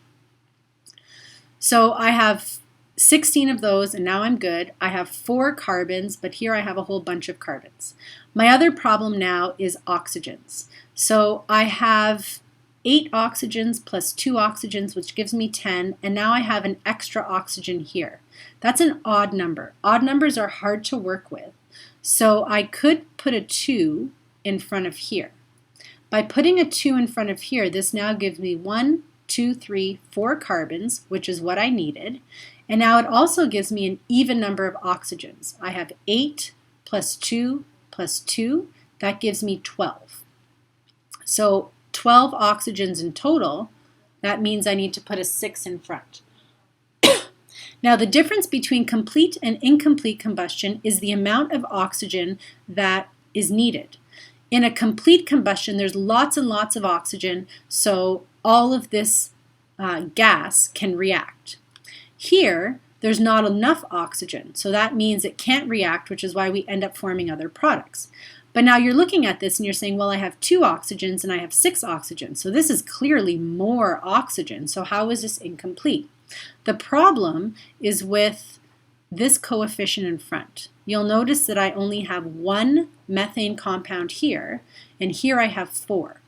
So I have 16 of those, and now I'm good. I have 4 carbons, but here I have a whole bunch of carbons. My other problem now is oxygens. So I have 8 oxygens plus 2 oxygens, which gives me 10, and now I have an extra oxygen here. That's an odd number. Odd numbers are hard to work with, so I could put a 2 in front of here. By putting a 2 in front of here, this now gives me 1, 2, 3, 4 carbons, which is what I needed, and now it also gives me an even number of oxygens. I have 8 plus 2 plus 2, that gives me 12. So 12 oxygens in total, that means I need to put a 6 in front. Now the difference between complete and incomplete combustion is the amount of oxygen that is needed. In a complete combustion, there's lots and lots of oxygen, so all of this gas can react. Here, there's not enough oxygen, so that means it can't react, which is why we end up forming other products. But now you're looking at this and you're saying, well, I have 2 oxygens and I have 6 oxygens. So this is clearly more oxygen. So how is this incomplete? The problem is with this coefficient in front. You'll notice that I only have 1 methane compound here, and here I have 4.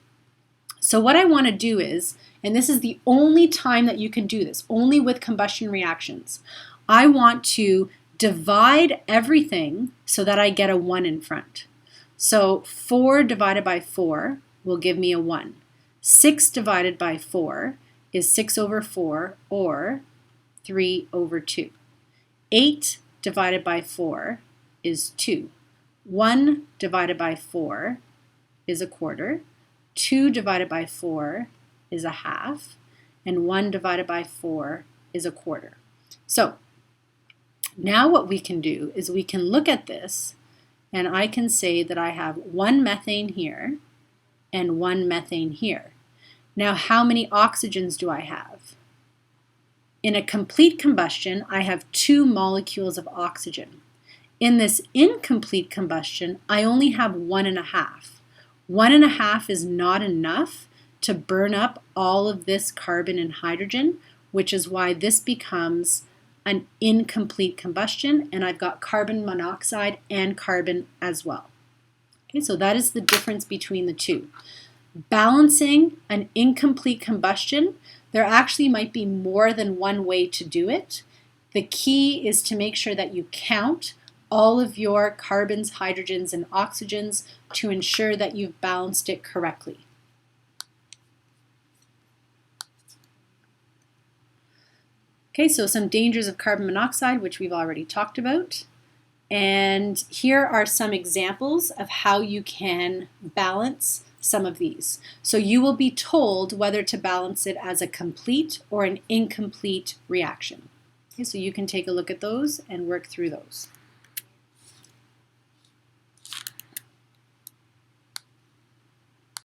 So what I want to do is, and this is the only time that you can do this, only with combustion reactions, I want to divide everything so that I get a 1 in front. So 4 divided by 4 will give me a 1. 6 divided by 4 is 6 over 4, or 3 over 2. 8 divided by 4 is 2. 1 divided by 4 is a quarter. 2 divided by 4 is a half. And 1 divided by 4 is a quarter. So now what we can do is we can look at this, and I can say that I have 1 methane here and 1 methane here. Now, how many oxygens do I have? In a complete combustion, I have 2 molecules of oxygen. In this incomplete combustion, I only have 1.5. 1.5 is not enough to burn up all of this carbon and hydrogen, which is why this becomes an incomplete combustion, and I've got carbon monoxide and carbon as well. Okay, so that is the difference between the two. Balancing an incomplete combustion, there actually might be more than one way to do it. The key is to make sure that you count all of your carbons, hydrogens, and oxygens to ensure that you've balanced it correctly. Okay, so some dangers of carbon monoxide, which we've already talked about. And here are some examples of how you can balance some of these. So you will be told whether to balance it as a complete or an incomplete reaction. Okay, so you can take a look at those and work through those.